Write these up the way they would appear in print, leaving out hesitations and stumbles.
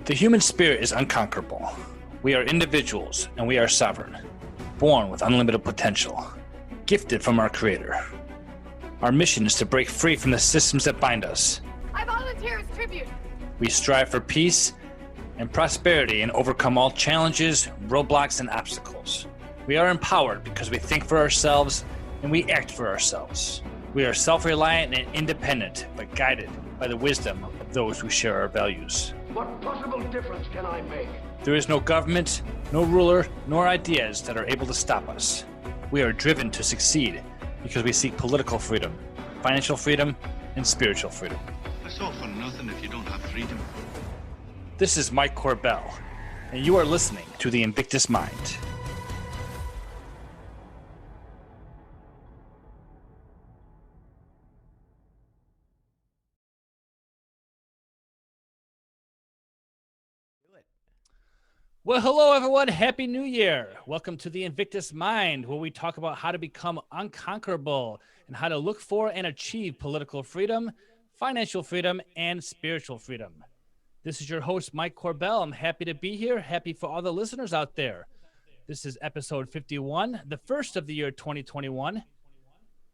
The human spirit is unconquerable. We are individuals and we are sovereign, born with unlimited potential, gifted from our Creator. Our mission is to break free from the systems that bind us. I volunteer as tribute. We strive for peace and prosperity and overcome all challenges, roadblocks, and obstacles. We are empowered because we think for ourselves and we act for ourselves. We are self-reliant and independent, but guided by the wisdom of those who share our values. What possible difference can I make? There is no government, no ruler, nor ideas that are able to stop us. We are driven to succeed because we seek political freedom, financial freedom, and spiritual freedom. It's all for nothing if you don't have freedom. This is Mike Corbell, and you are listening to The Invictus Mind. Well, hello, everyone. Happy New Year. Welcome to The Invictus Mind, where we talk about how to become unconquerable and how to look for and achieve political freedom, financial freedom, and spiritual freedom. This is your host, Mike Corbell. I'm happy to be here. Happy for all the listeners out there. This is episode 51, the first of the year 2021.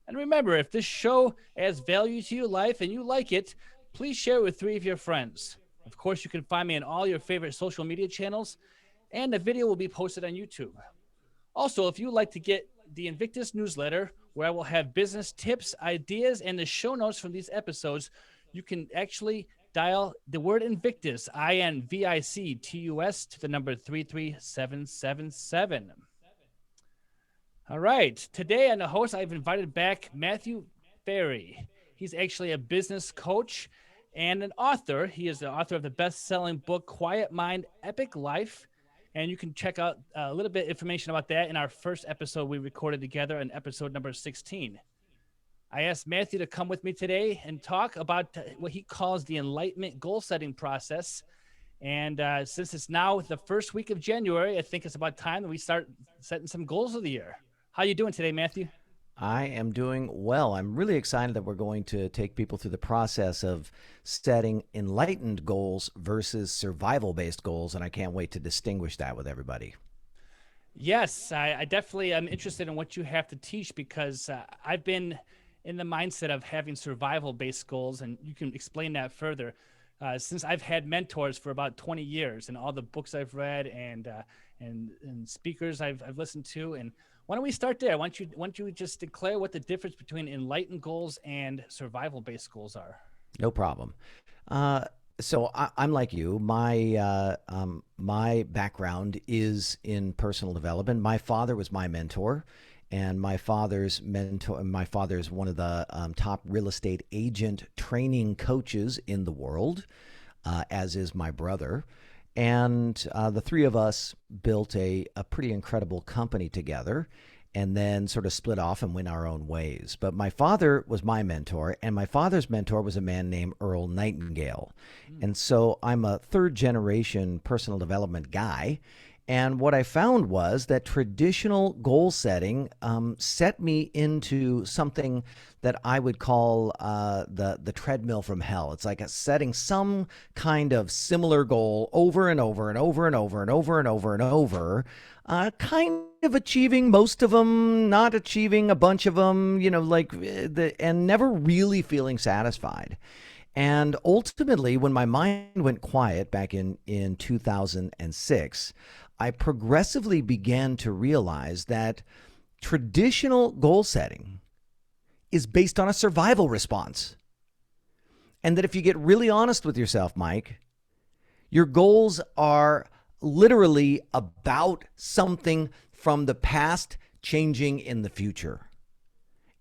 And remember, if this show adds value to your life and you like it, please share it with 3 of your friends. Of course, you can find me on all your favorite social media channels, and the video will be posted on YouTube. Also, if you would like to get the Invictus newsletter, where I will have business tips, ideas, and the show notes from these episodes, you can actually dial the word Invictus, INVICTUS, to the number 33777. All right. Today on the host, I've invited back Matthew Ferry. He's actually a business coach and an author. He is the author of the best-selling book, Quiet Mind, Epic Life. And you can check out a little bit of information about that in our first episode we recorded together in episode number 16. I asked Matthew to come with me today and talk about what he calls the Enlightenment Goal Setting Process. And since it's now the first week of January, I think it's about time that we start setting some goals of the year. How you doing today, Matthew? I am doing well. I'm really excited that we're going to take people through the process of setting enlightened goals versus survival-based goals, and I can't wait to distinguish that with everybody. Yes, I definitely am interested in what you have to teach because I've been in the mindset of having survival-based goals, and you can explain that further. Since I've had mentors for about 20 years, and all the books I've read and speakers I've listened to, and why don't we start there? Why don't you just declare what the difference between enlightened goals and survival-based goals are? No problem. So I'm like you. My background is in personal development. My father was my mentor, and my father's is one of the top real estate agent training coaches in the world, as is my brother. And the 3 of us built a pretty incredible company together and then sort of split off and went our own ways. But my father was my mentor, and my father's mentor was a man named Earl Nightingale. And so I'm a 3rd-generation personal development guy. And what I found was that traditional goal setting set me into something that I would call the treadmill from hell. It's like setting some kind of similar goal over and over and over and over and over and over and over, kind of achieving most of them, not achieving a bunch of them, and never really feeling satisfied. And ultimately, when my mind went quiet back in 2006, I progressively began to realize that traditional goal setting is based on a survival response. And that if you get really honest with yourself, Mike, your goals are literally about something from the past changing in the future.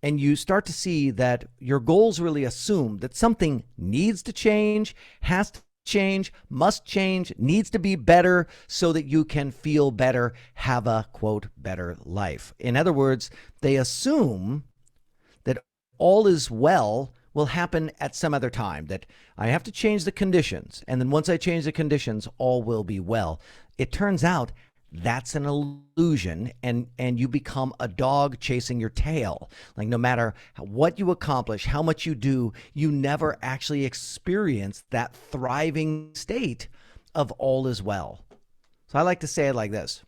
And you start to see that your goals really assume that something needs to change, has to change, must change, needs to be better so that you can feel better, have a, quote, better life. In other words, they assume that all is well will happen at some other time, that I have to change the conditions, and then once I change the conditions, all will be well. It turns out that's an illusion, and you become a dog chasing your tail. Like no matter what you accomplish, how much you do, you never actually experience that thriving state of all is well. So I like to say it like this.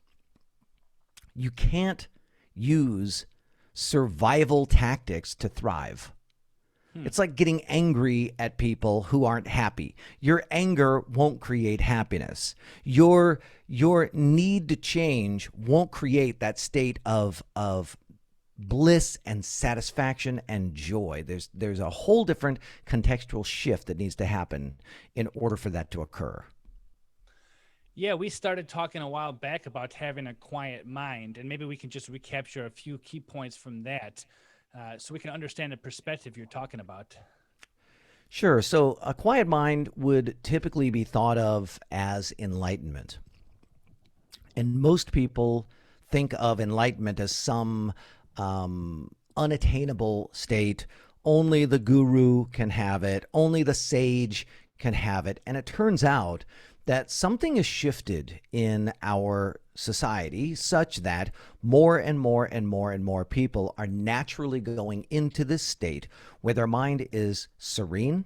You can't use survival tactics to thrive. It's like getting angry at people who aren't happy. Your anger won't create happiness. Your need to change won't create that state of bliss and satisfaction and joy. There's a whole different contextual shift that needs to happen in order for that to occur. Yeah, we started talking a while back about having a quiet mind, and maybe we can just recapture a few key points from that so we can understand the perspective you're talking about. Sure. So a quiet mind would typically be thought of as enlightenment. And most people think of enlightenment as some unattainable state. Only the guru can have it. Only the sage can have it. And it turns out that something has shifted in our society such that more and more and more and more people are naturally going into this state where their mind is serene,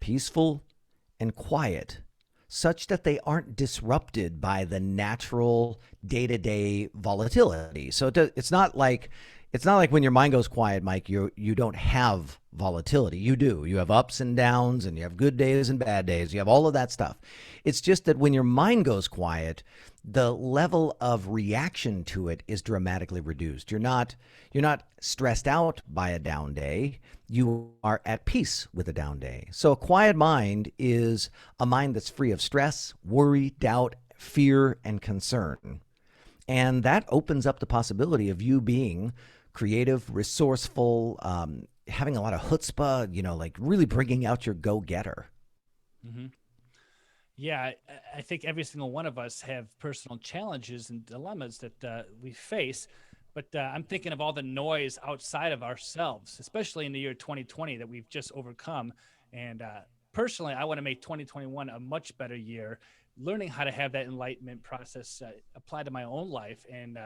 peaceful, and quiet, such that they aren't disrupted by the natural day-to-day volatility. So it's not like when your mind goes quiet, Mike, you don't have volatility. You do. You have ups and downs, and you have good days and bad days. You have all of that stuff. It's just that when your mind goes quiet, the level of reaction to it is dramatically reduced. You're not stressed out by a down day. You are at peace with a down day. So a quiet mind is a mind that's free of stress, worry, doubt, fear, and concern. And that opens up the possibility of you being creative, resourceful, having a lot of chutzpah, like really bringing out your go-getter. Mm-hmm. Yeah, I think every single one of us have personal challenges and dilemmas that we face. But I'm thinking of all the noise outside of ourselves, especially in the year 2020 that we've just overcome. And personally, I want to make 2021 a much better year, learning how to have that enlightenment process apply to my own life. And,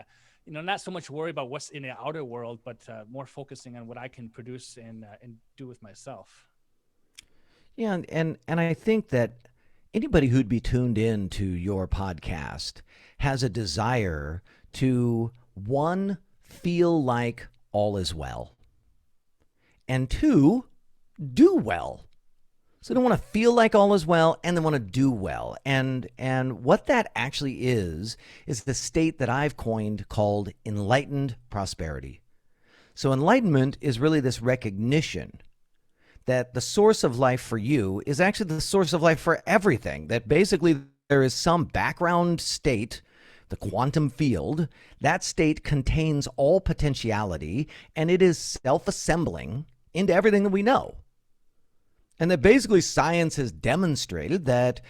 not so much worry about what's in the outer world, but more focusing on what I can produce and do with myself. Yeah, and I think that anybody who'd be tuned in to your podcast has a desire to, one, feel like all is well, and two, do well. So they want to feel like all is well, and they want to do well. And what that actually is the state that I've coined called Enlightened Prosperity. So enlightenment is really this recognition that the source of life for you is actually the source of life for everything. That basically there is some background state, the quantum field. That state contains all potentiality, and it is self-assembling into everything that we know. And that basically science has demonstrated that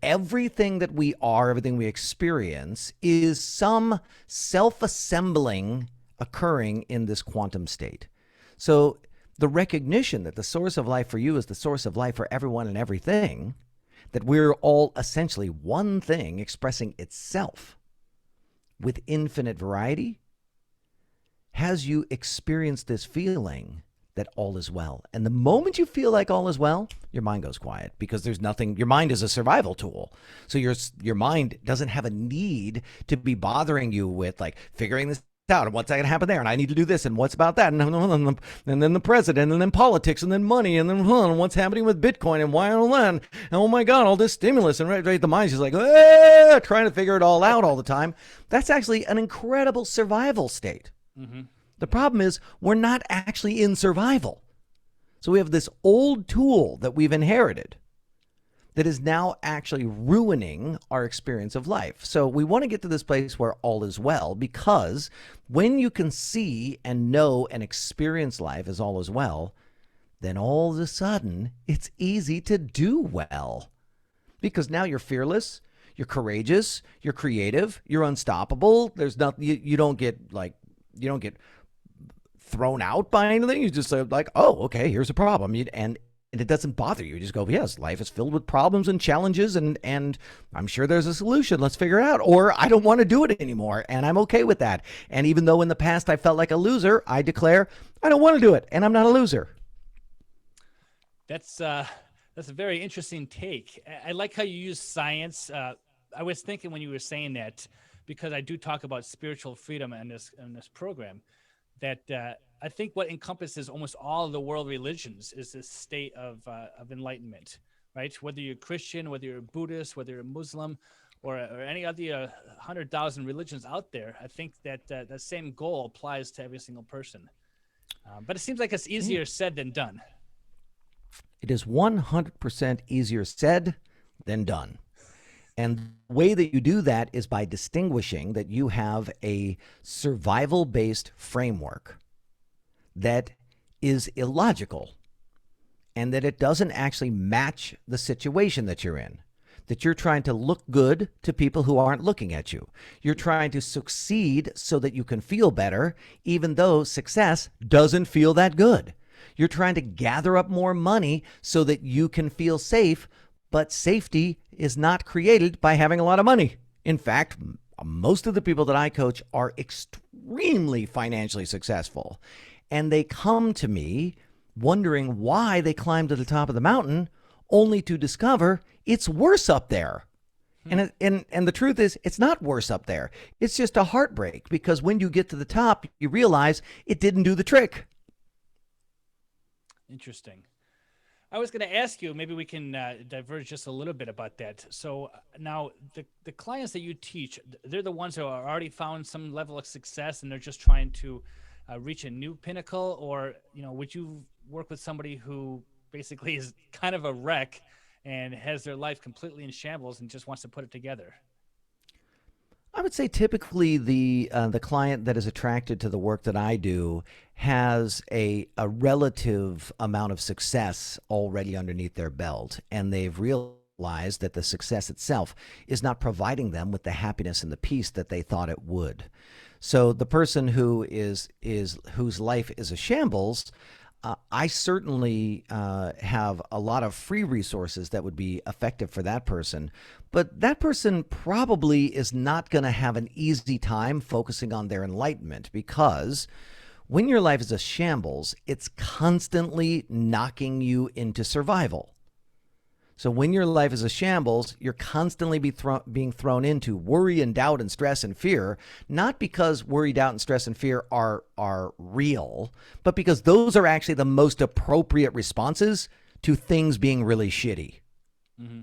everything that we are, everything we experience, is some self-assembling occurring in this quantum state. So the recognition that the source of life for you is the source of life for everyone and everything, that we're all essentially one thing expressing itself with infinite variety, has you experienced this feeling that all is well. And the moment you feel like all is well, your mind goes quiet, because there's nothing. Your mind is a survival tool. So your mind doesn't have a need to be bothering you with like figuring this out and what's going to happen there, and I need to do this, and what's about that, and then the president, and then politics, and then money, and then what's happening with Bitcoin, and why all that, and oh my God, all this stimulus, and right, the mind's just like trying to figure it all out all the time. That's actually an incredible survival state. Mm-hmm. The problem is we're not actually in survival. So we have this old tool that we've inherited that is now actually ruining our experience of life. So we want to get to this place where all is well, because when you can see and know and experience life as all is well, then all of a sudden it's easy to do well, because now you're fearless, you're courageous, you're creative, you're unstoppable. There's nothing, you don't get thrown out by anything. You just say like, oh, okay, here's a problem. And it doesn't bother you. You just go, yes, life is filled with problems and challenges, and I'm sure there's a solution. Let's figure it out. Or I don't want to do it anymore, and I'm okay with that. And even though in the past I felt like a loser, I declare I don't want to do it, and I'm not a loser. That's That's a very interesting take. I like how you use science. I was thinking when you were saying that, because I do talk about spiritual freedom in this program, that I think what encompasses almost all of the world religions is this state of enlightenment, right? Whether you're Christian, whether you're Buddhist, whether you're Muslim, or any of the 100,000 religions out there, I think that that same goal applies to every single person. But it seems like it's easier said than done. It is 100% easier said than done. And the way that you do that is by distinguishing that you have a survival-based framework that is illogical and that it doesn't actually match the situation that you're in. That you're trying to look good to people who aren't looking at you. You're trying to succeed so that you can feel better, even though success doesn't feel that good. You're trying to gather up more money so that you can feel safe, but safety is not created by having a lot of money. In fact, most of the people that I coach are extremely financially successful, and they come to me wondering why they climbed to the top of the mountain only to discover it's worse up there. And the truth is, it's not worse up there. It's just a heartbreak, because when you get to the top, you realize it didn't do the trick. Interesting. I was going to ask you, maybe we can diverge just a little bit about that. So now the clients that you teach, they're the ones who are already found some level of success and they're just trying to reach a new pinnacle, or, would you work with somebody who basically is kind of a wreck and has their life completely in shambles and just wants to put it together? I would say typically the client that is attracted to the work that I do has a relative amount of success already underneath their belt, and they've realized that the success itself is not providing them with the happiness and the peace that they thought it would. So the person who is whose life is a shambles, I certainly have a lot of free resources that would be effective for that person. But that person probably is not going to have an easy time focusing on their enlightenment, because when your life is a shambles, it's constantly knocking you into survival. So when your life is a shambles, you're constantly being thrown into worry and doubt and stress and fear, not because worry, doubt, and stress and fear are real, but because those are actually the most appropriate responses to things being really shitty. Mm-hmm.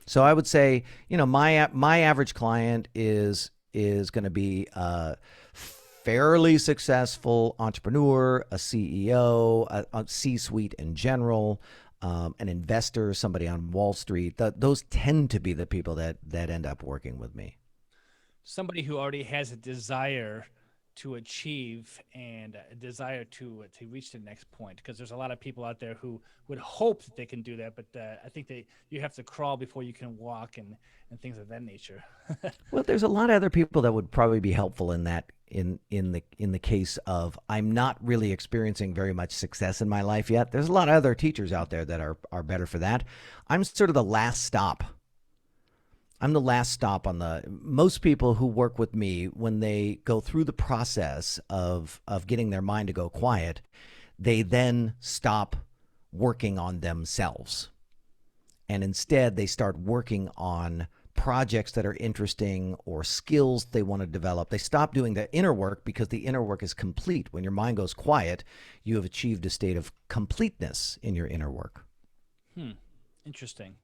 So I would say, my average client is going to be a fairly successful entrepreneur, a CEO, a C-suite in general, an investor, somebody on Wall Street. Those tend to be the people that end up working with me. Somebody who already has a desire to achieve and a desire to reach the next point, because there's a lot of people out there who would hope that they can do that, but I think you have to crawl before you can walk, and things of that nature. Well, there's a lot of other people that would probably be helpful in that, in the case of I'm not really experiencing very much success in my life yet. There's a lot of other teachers out there that are better for that. I'm sort of the last stop. I'm the last stop on most people who work with me. When they go through the process of getting their mind to go quiet, they then stop working on themselves. And instead they start working on projects that are interesting or skills they want to develop. They stop doing the inner work because the inner work is complete. When your mind goes quiet, you have achieved a state of completeness in your inner work. Interesting.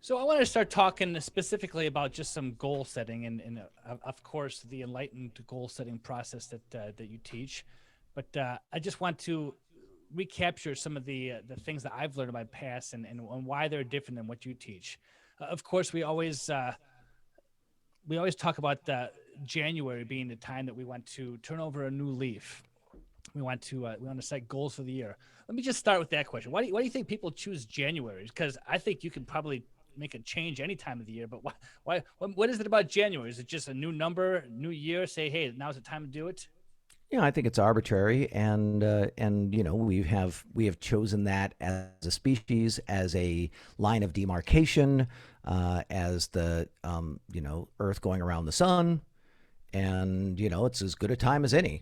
So I want to start talking specifically about just some goal setting and of course, the Enlightened Goal Setting Process that you teach. But I just want to recapture some of the things that I've learned in my past and why they're different than what you teach. Of course, we always talk about January being the time that we want to turn over a new leaf. We want to set goals for the year. Let me just start with that question. Why do you think people choose January? Because I think you can probably make a change any time of the year, but what is it about January? Is it just a new number, new year? Say, hey, now's the time to do it. I think it's arbitrary, and we have chosen that as a species, as a line of demarcation, as the Earth going around the sun, and it's as good a time as any.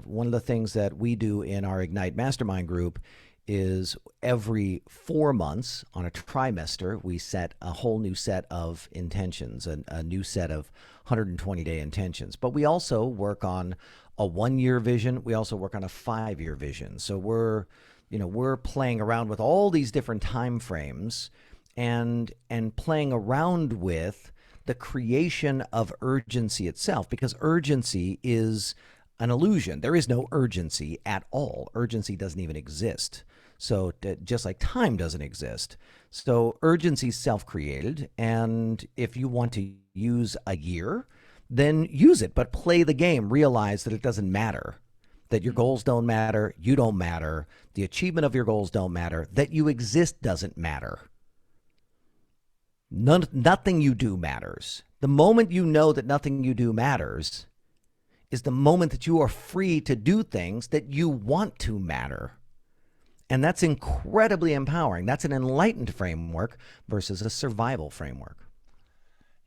One of the things that we do in our Ignite Mastermind group is every 4 months on a trimester, we set a whole new set of intentions, a new set of 120-day intentions. But we also work on a 1-year vision. We also work on a 5-year vision. So we're playing around with all these different time frames and playing around with the creation of urgency itself, because urgency is an illusion. There is no urgency at all. Urgency doesn't even exist. So just like time doesn't exist. So urgency is self-created. And if you want to use a year, then use it, but play the game. Realize that it doesn't matter, that your goals don't matter. You don't matter. The achievement of your goals don't matter. That you exist doesn't matter. Nothing you do matters. The moment you know that nothing you do matters is the moment that you are free to do things that you want to matter. And that's incredibly empowering. That's an enlightened framework versus a survival framework.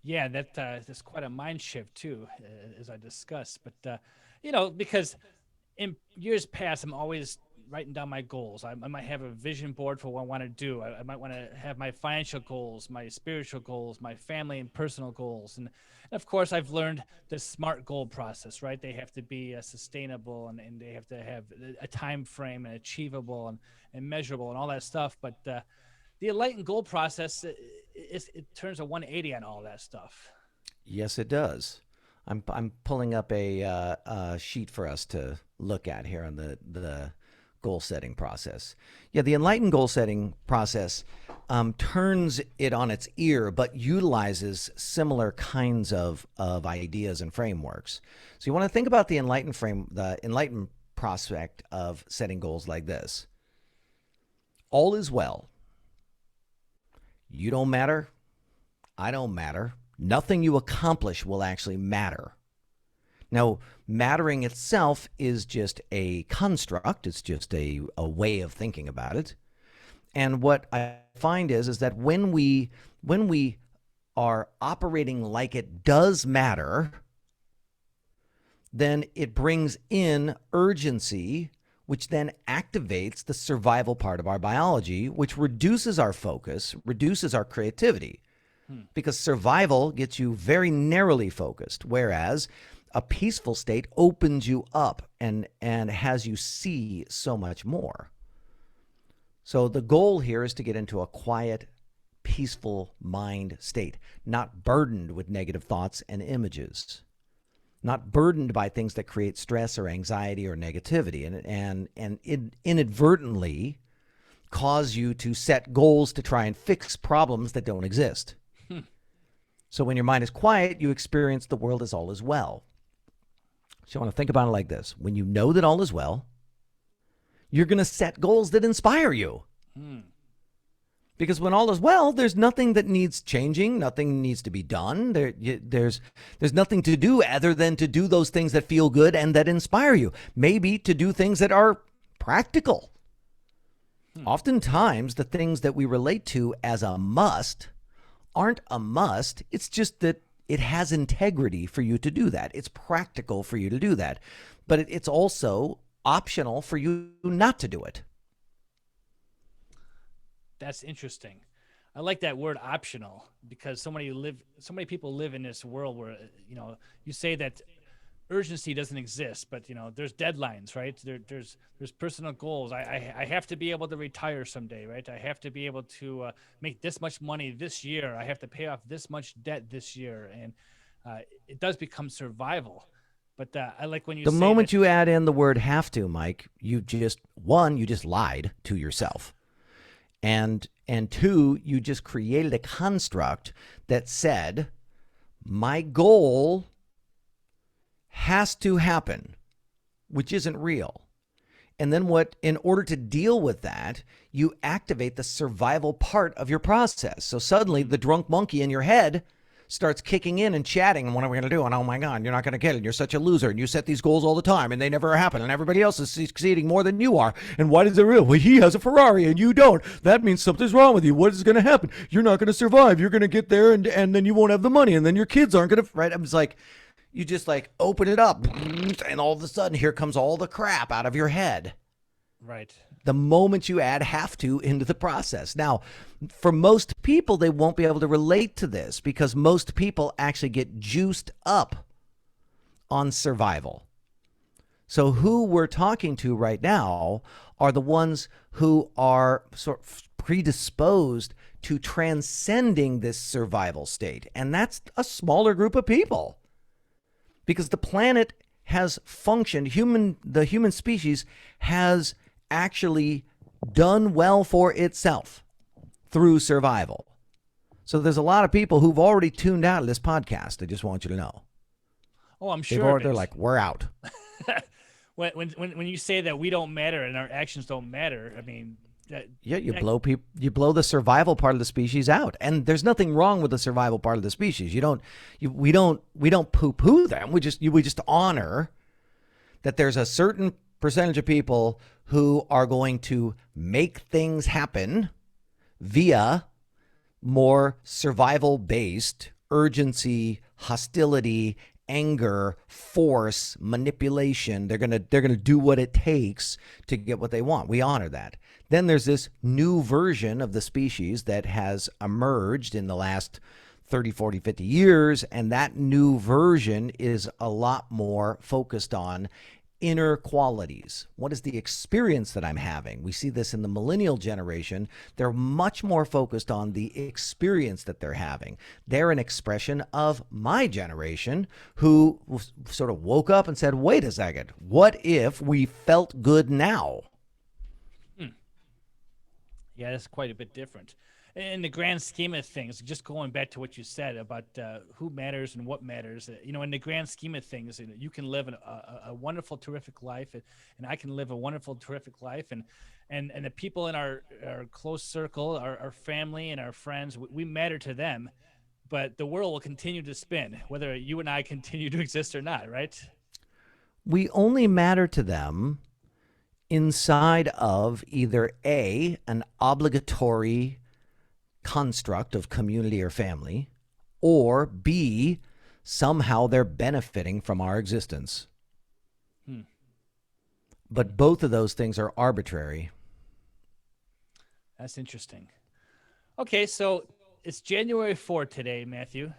Yeah, that's quite a mind shift too, as I discussed. But because in years past, I'm always writing down my goals. I might have a vision board for what I want to do. I might want to have my financial goals, my spiritual goals, my family and personal goals. And of course, I've learned the SMART goal process, right? They have to be sustainable, and they have to have a time frame and achievable and measurable and all that stuff. But the Enlightened Goal Process, it turns a 180 on all that stuff. Yes, it does. I'm pulling up a sheet for us to look at here on the goal setting process. Yeah, the Enlightened Goal Setting Process turns it on its ear, but utilizes similar kinds of ideas and frameworks. So you want to think about the Enlightened prospect of setting goals like this. All is well. You don't matter. I don't matter. Nothing you accomplish will actually matter. Now, mattering itself is just a construct. It's just a way of thinking about it. And what I find is that when we are operating like it does matter, then it brings in urgency, which then activates the survival part of our biology, which reduces our focus, reduces our creativity. Because survival gets you very narrowly focused, whereas a peaceful state opens you up and has you see so much more. So the goal here is to get into a quiet, peaceful mind state, not burdened with negative thoughts and images, not burdened by things that create stress or anxiety or negativity, and inadvertently cause you to set goals to try and fix problems that don't exist. So when your mind is quiet, you experience the world as all is well. So you want to think about it like this. When you know that all is well, you're going to set goals that inspire you. Because when all is well, there's nothing that needs changing. Nothing needs to be done. There's nothing to do other than to do those things that feel good and that inspire you. Maybe to do things that are practical. Oftentimes, the things that we relate to as a must aren't a must. It's just that it has integrity for you to do that. It's practical for you to do that. But it's also optional for you not to do it. That's interesting. I like that word optional, because so many people live in this world where, you say that urgency doesn't exist, but there's deadlines, right? There's personal goals. I have to be able to retire someday, right? I have to be able to make this much money this year. I have to pay off this much debt this year, and it does become survival. But I like when you the say moment that, you add in the word "have to," Mike, you just lied to yourself, and two, you just created a construct that said, my goal has to happen, which isn't real. And then in order to deal with that, you activate the survival part of your process. So suddenly the drunk monkey in your head starts kicking in and chatting. And what are we going to do? And oh my God, you're not going to get it. You're such a loser. And you set these goals all the time and they never happen. And everybody else is succeeding more than you are. And why does it real? Well, he has a Ferrari and you don't. That means something's wrong with you. What is going to happen? You're not going to survive. You're going to get there and then you won't have the money. And then your kids aren't going to, right? I'm just like, you just like open it up and all of a sudden here comes all the crap out of your head. right. the moment you add have to into the process. Now, for most people, they won't be able to relate to this because most people actually get juiced up on survival. So who we're talking to right now are the ones who are sort of predisposed to transcending this survival state. And that's a smaller group of people because the planet has functioned. The human species has actually done well for itself through survival. So there's a lot of people who've already tuned out of this podcast. I just want you to know. Oh, I'm sure. They're like, we're out. when you say that we don't matter and our actions don't matter, I mean, you blow the survival part of the species out, and there's nothing wrong with the survival part of the species. We don't poo-poo them. We just honor that there's a certain percentage of people who are going to make things happen via more survival-based urgency, hostility, anger, force, manipulation. They're gonna do what it takes to get what they want. We honor that. Then there's this new version of the species that has emerged in the last 30, 40, 50 years, and that new version is a lot more focused on inner qualities. What is the experience that I'm having? We see this in the millennial generation. They're much more focused on the experience that they're having. They're an expression of my generation who sort of woke up and said, wait a second, what if we felt good now? Yeah, that's quite a bit different. In the grand scheme of things, just going back to what you said about who matters and what matters, in the grand scheme of things, you can live a wonderful, terrific life, and I can live a wonderful, terrific life, and the people in our close circle, our family and our friends, we matter to them, but the world will continue to spin, whether you and I continue to exist or not, right? We only matter to them inside of either A, an obligatory construct of community or family, or B, somehow they're benefiting from our existence. But both of those things are arbitrary. That's interesting. Okay, so it's January 4th today, Matthew.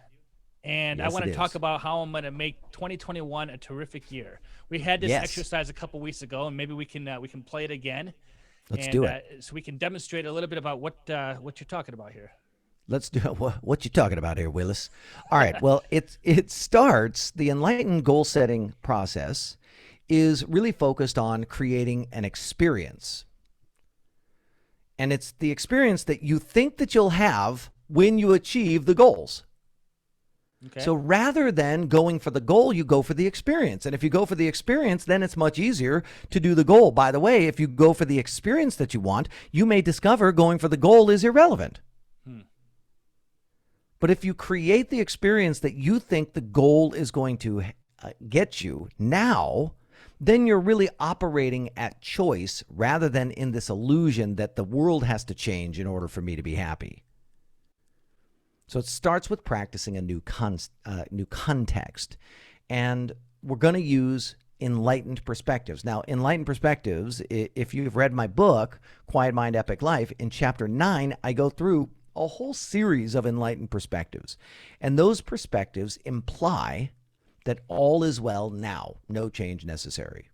And Yes, I want it to talk is. about how I'm going to make 2021 a terrific year. We had this Yes. exercise a couple weeks ago, and maybe we can play it again. Let's do it. So we can demonstrate a little bit about what you're talking about here. Let's do it. What you talking about here, Willis? All right. Well, it starts, the Enlightened Goal Setting Process is really focused on creating an experience. And it's the experience that you think that you'll have when you achieve the goals. Okay. So rather than going for the goal, you go for the experience. And if you go for the experience, then it's much easier to do the goal. By the way, if you go for the experience that you want, you may discover going for the goal is irrelevant. But if you create the experience that you think the goal is going to get you now, then you're really operating at choice rather than in this illusion that the world has to change in order for me to be happy. So it starts with practicing a new context. And we're going to use Enlightened Perspectives. Now, Enlightened Perspectives, if you've read my book, Quiet Mind, Epic Life, in Chapter 9, I go through a whole series of enlightened perspectives. And those perspectives imply that all is well now, no change necessary.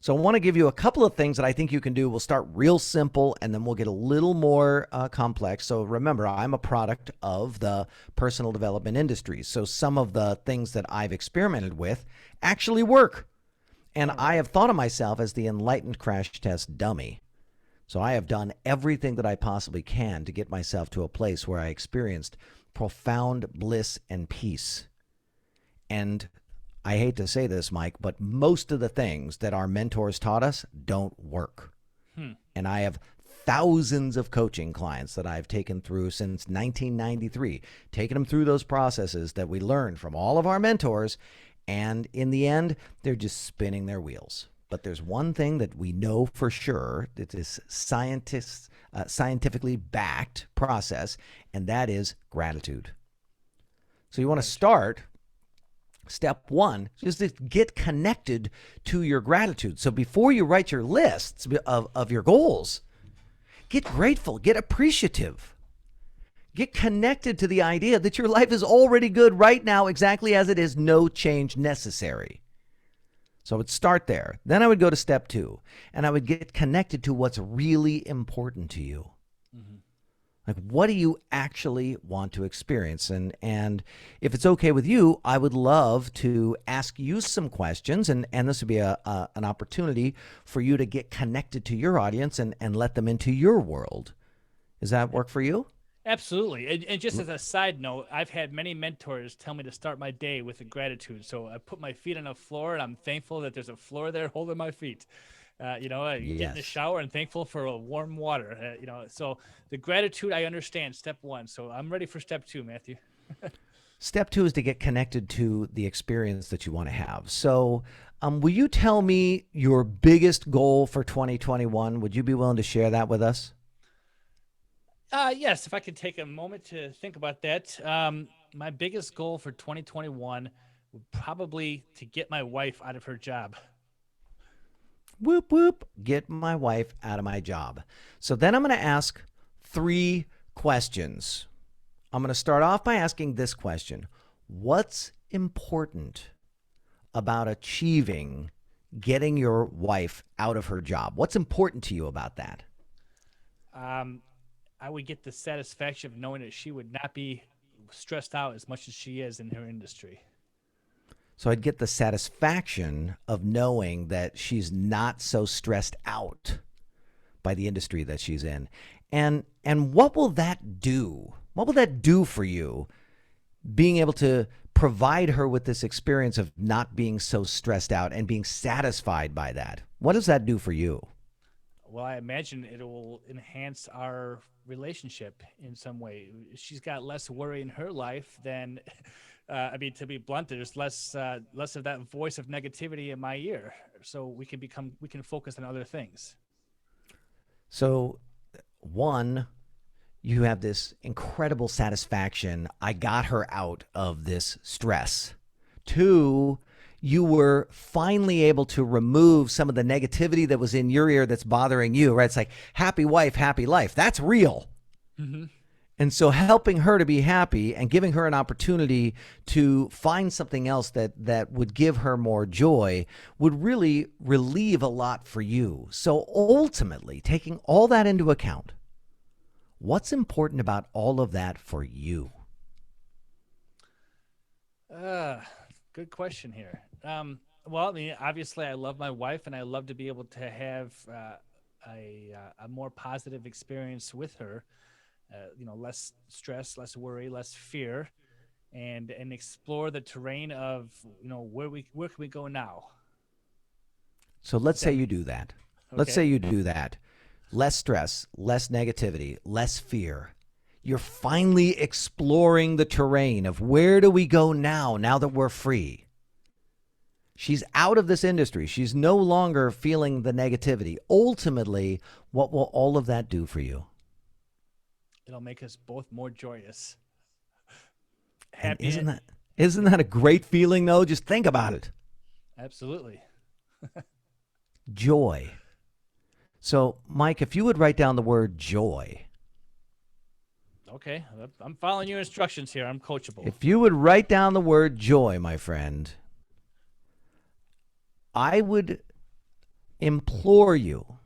So I want to give you a couple of things that I think you can do. We'll start real simple, and then we'll get a little more complex. So remember, I'm a product of the personal development industry. So some of the things that I've experimented with actually work. And I have thought of myself as the enlightened crash test dummy. So I have done everything that I possibly can to get myself to a place where I experienced profound bliss and peace. And I hate to say this, Mike, but most of the things that our mentors taught us don't work. And I have thousands of coaching clients that I've taken through since 1993, taken them through those processes that we learned from all of our mentors. And in the end, they're just spinning their wheels. But there's one thing that we know for sure, that is scientifically backed process, and that is gratitude. So you want to start Step one is to get connected to your gratitude. So before you write your lists of your goals, get grateful, get appreciative, get connected to the idea that your life is already good right now, exactly as it is, no change necessary. So I would start there. Then I would go to step two, and I would get connected to what's really important to you. Like, what do you actually want to experience? And if it's okay with you, I would love to ask you some questions, and this would be an opportunity for you to get connected to your audience and let them into your world. Does that work for you? Absolutely. And just as a side note, I've had many mentors tell me to start my day with a gratitude. So I put my feet on the floor, and I'm thankful that there's a floor there holding my feet. I get in the shower and thankful for a warm water. So the gratitude, I understand, step one. So I'm ready for step two, Matthew. Step two is to get connected to the experience that you want to have. So will you tell me your biggest goal for 2021? Would you be willing to share that with us? Yes, if I could take a moment to think about that. My biggest goal for 2021 would probably to get my wife out of her job. Whoop, whoop, get my wife out of my job. So then I'm going to ask 3 questions. I'm going to start off by asking this question. What's important about achieving getting your wife out of her job? What's important to you about that? I would get the satisfaction of knowing that she would not be stressed out as much as she is in her industry. So I'd get the satisfaction of knowing that she's not so stressed out by the industry that she's in. And what will that do? What will that do for you, being able to provide her with this experience of not being so stressed out and being satisfied by that? What does that do for you? Well, I imagine it will enhance our relationship in some way. She's got less worry in her life than, to be blunt, there's less of that voice of negativity in my ear. So we can focus on other things. So, one, you have this incredible satisfaction. I got her out of this stress. 2, you were finally able to remove some of the negativity that was in your ear that's bothering you, right? It's like happy wife, happy life. That's real. Mm-hmm. And so helping her to be happy and giving her an opportunity to find something else that would give her more joy would really relieve a lot for you. So ultimately, taking all that into account, what's important about all of that for you? Good question here. Well, obviously, I love my wife, and I love to be able to have a more positive experience with her. Less stress, less worry, less fear, and explore the terrain of where can we go now. So let's say you do that. Okay. Let's say you do that. Less stress, less negativity, less fear. You're finally exploring the terrain of where do we go now that we're free. She's out of this industry. She's no longer feeling the negativity. Ultimately, what will all of that do for you? It'll make us both more joyous. And Happy. isn't that a great feeling, though? Just think about it. Absolutely. Joy. So, Mike, if you would write down the word joy. Okay, I'm following your instructions here. I'm coachable. If you would write down the word joy, my friend, I would implore you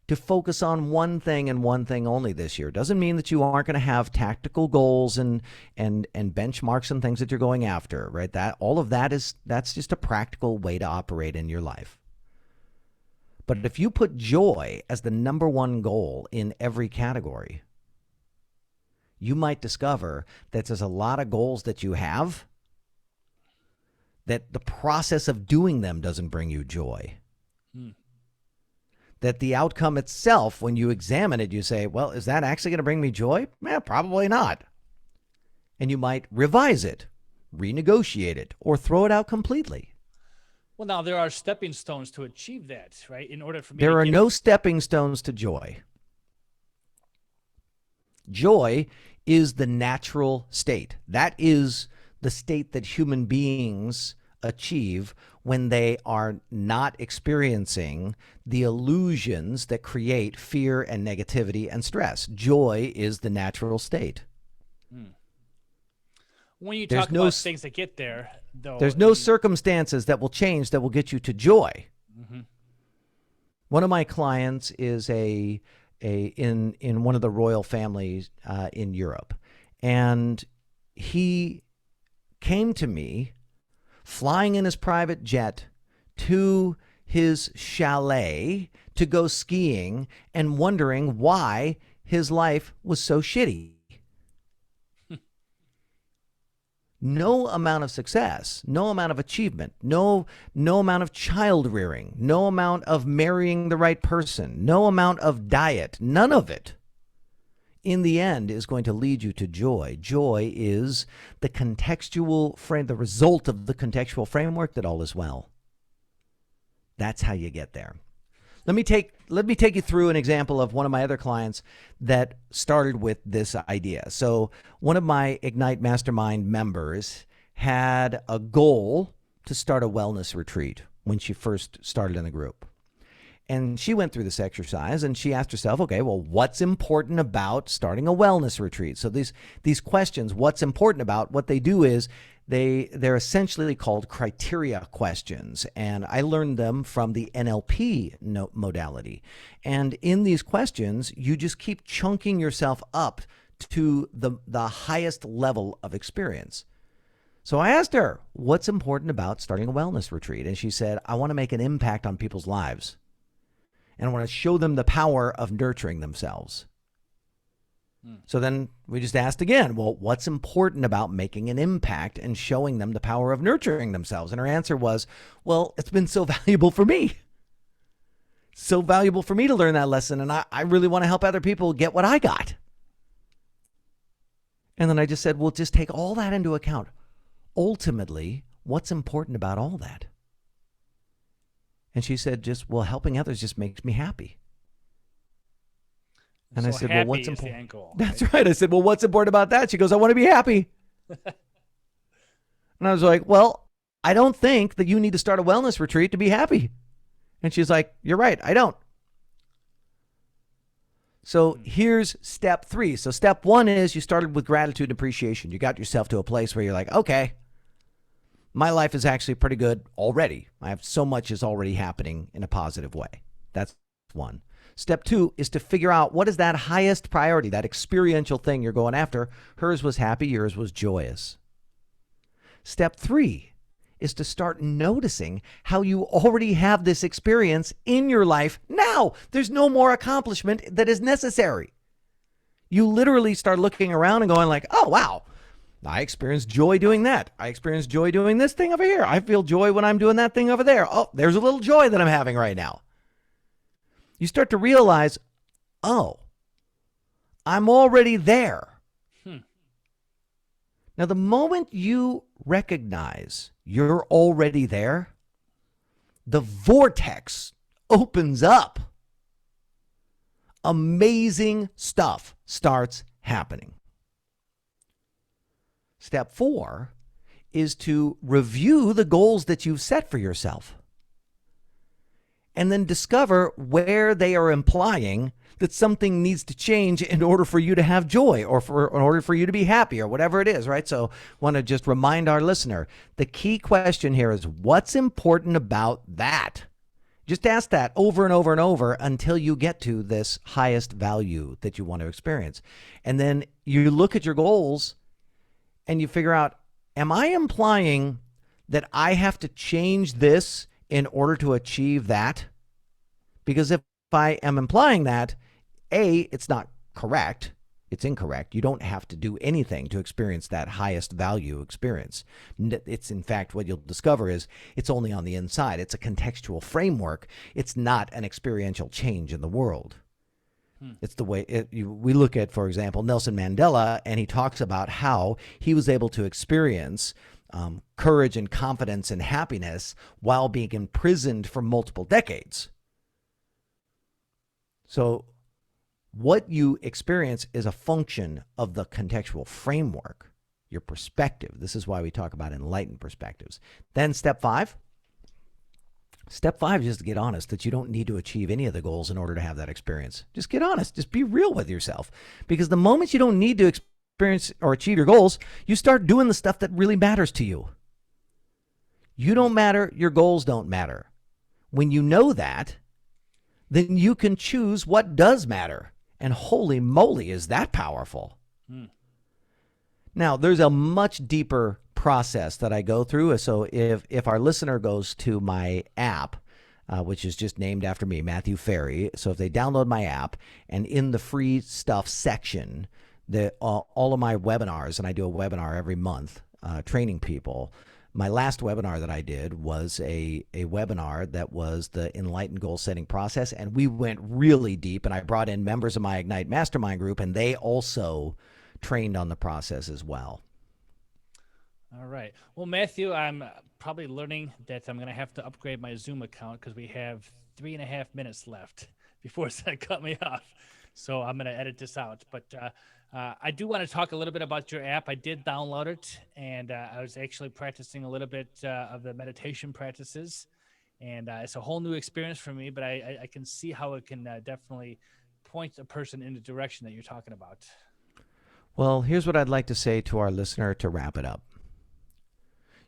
to focus on one thing and one thing only this year. Doesn't mean that you aren't going to have tactical goals and benchmarks and things that you're going after, right? That's just a practical way to operate in your life. But if you put joy as the number one goal in every category, you might discover that there's a lot of goals that you have that the process of doing them doesn't bring you joy. That the outcome itself, when you examine it, you say, well, is that actually going to bring me joy? Probably not. And you might revise it, renegotiate it, or throw it out completely. Well, now there are stepping stones to achieve that, right? In order for me There are no stepping stones to joy. Joy is the natural state. That is the state that human beings achieve when they are not experiencing the illusions that create fear and negativity and stress. Joy is the natural state. When you There's talk no about s- things that get there, though, There's no circumstances that will change that will get you to joy. One of my clients is in one of the royal families in Europe, and he came to me flying in his private jet to his chalet to go skiing and wondering why his life was so shitty. No amount of success, no amount of achievement, no amount of child rearing, no amount of marrying the right person, no amount of diet, none of it in the end is going to lead you to joy. Joy is the contextual frame, the result of the contextual framework that all is well. That's how you get there. Let me take you through an example of one of my other clients that started with this idea. So one of my Ignite Mastermind members had a goal to start a wellness retreat when she first started in the group. And she went through this exercise and she asked herself, okay, well, what's important about starting a wellness retreat? So these questions, what's important about, what they do is they're essentially called criteria questions. And I learned them from the NLP modality. And in these questions, you just keep chunking yourself up to the highest level of experience. So I asked her, what's important about starting a wellness retreat? And she said, I want to make an impact on people's lives. And I want to show them the power of nurturing themselves. So then we just asked again, well, what's important about making an impact and showing them the power of nurturing themselves? And her answer was, well, it's been so valuable for me. So valuable for me to learn that lesson. And I really want to help other people get what I got. And then I just said, well, just take all that into account. Ultimately, what's important about all that? And she said, well, helping others just makes me happy. And so I said, well, what's the important? end goal, That's right. I said, well, what's important about that? She goes, I want to be happy. And I was like, well, I don't think that you need to start a wellness retreat to be happy. And she's like, you're right. I don't. So here's step 3. So step 1 is you started with gratitude and appreciation. You got yourself to a place where you're like, okay, my life is actually pretty good already. I have so much is already happening in a positive way. That's 1. Step 2 is to figure out what is that highest priority, that experiential thing you're going after. Hers was happy, yours was joyous. Step 3 is to start noticing how you already have this experience in your life now. There's no more accomplishment that is necessary. You literally start looking around and going like, oh, wow, I experienced joy doing that. I experienced joy doing this thing over here. I feel joy when I'm doing that thing over there. Oh, there's a little joy that I'm having right now. You start to realize, oh, I'm already there. Now, the moment you recognize you're already there, the vortex opens up. Amazing stuff starts happening. Step 4 is to review the goals that you've set for yourself. And then discover where they are implying that something needs to change in order for you to have joy or in order for you to be happy or whatever it is, right? So want to just remind our listener, the key question here is what's important about that? Just ask that over and over and over until you get to this highest value that you want to experience. And then you look at your goals and you figure out, am I implying that I have to change this in order to achieve that? Because if I am implying that, A, it's not correct. It's incorrect. You don't have to do anything to experience that highest value experience. It's, in fact, what you'll discover is it's only on the inside. It's a contextual framework. It's not an experiential change in the world. It's the way we look at, for example, Nelson Mandela, and he talks about how he was able to experience courage and confidence and happiness while being imprisoned for multiple decades. So what you experience is a function of the contextual framework your perspective. This is why we talk about enlightened perspectives. Then step 5. Step 5 is just to get honest that you don't need to achieve any of the goals in order to have that experience. Just get honest. Just be real with yourself. Because the moment you don't need to experience or achieve your goals, you start doing the stuff that really matters to you. You don't matter. Your goals don't matter. When you know that, then you can choose what does matter. And holy moly, is that powerful. Now, there's a much deeper process that I go through. So if our listener goes to my app, which is just named after me, Matthew Ferry. So if they download my app, and in the free stuff section, all of my webinars, and I do a webinar every month training people. My last webinar that I did was a webinar that was the Enlightened Goal Setting Process, and we went really deep, and I brought in members of my Ignite Mastermind group, and they also trained on the process as well. All right. Well, Matthew, I'm probably learning that I'm going to have to upgrade my Zoom account because we have 3.5 minutes left before it's going to cut me off. So I'm going to edit this out. But I do want to talk a little bit about your app. I did download it, and I was actually practicing a little bit of the meditation practices. And it's a whole new experience for me, but I can see how it can definitely point a person in the direction that you're talking about. Well, here's what I'd like to say to our listener to wrap it up.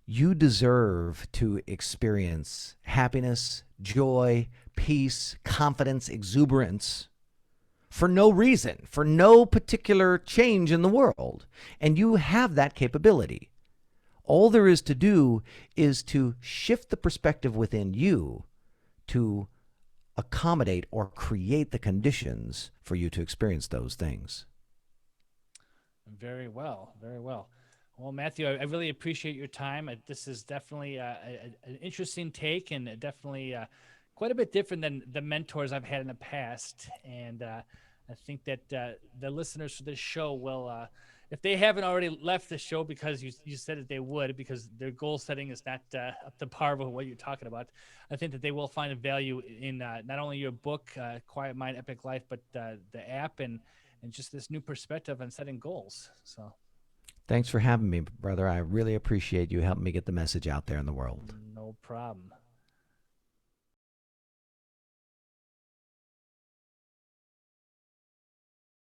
You deserve to experience happiness, joy, peace, confidence, exuberance for no reason, for no particular change in the world. And you have that capability. All there is to do is to shift the perspective within you to accommodate or create the conditions for you to experience those things. Very well, very well. Well, Matthew, I really appreciate your time. This is definitely an interesting take, and definitely quite a bit different than the mentors I've had in the past. And I think that the listeners for this show will, if they haven't already left the show because you said that they would, because their goal setting is not up to par with what you're talking about, I think that they will find a value in not only your book, Quiet Mind, Epic Life, but the app and just this new perspective on setting goals. So thanks for having me, brother. I really appreciate you helping me get the message out there in the world. no problem.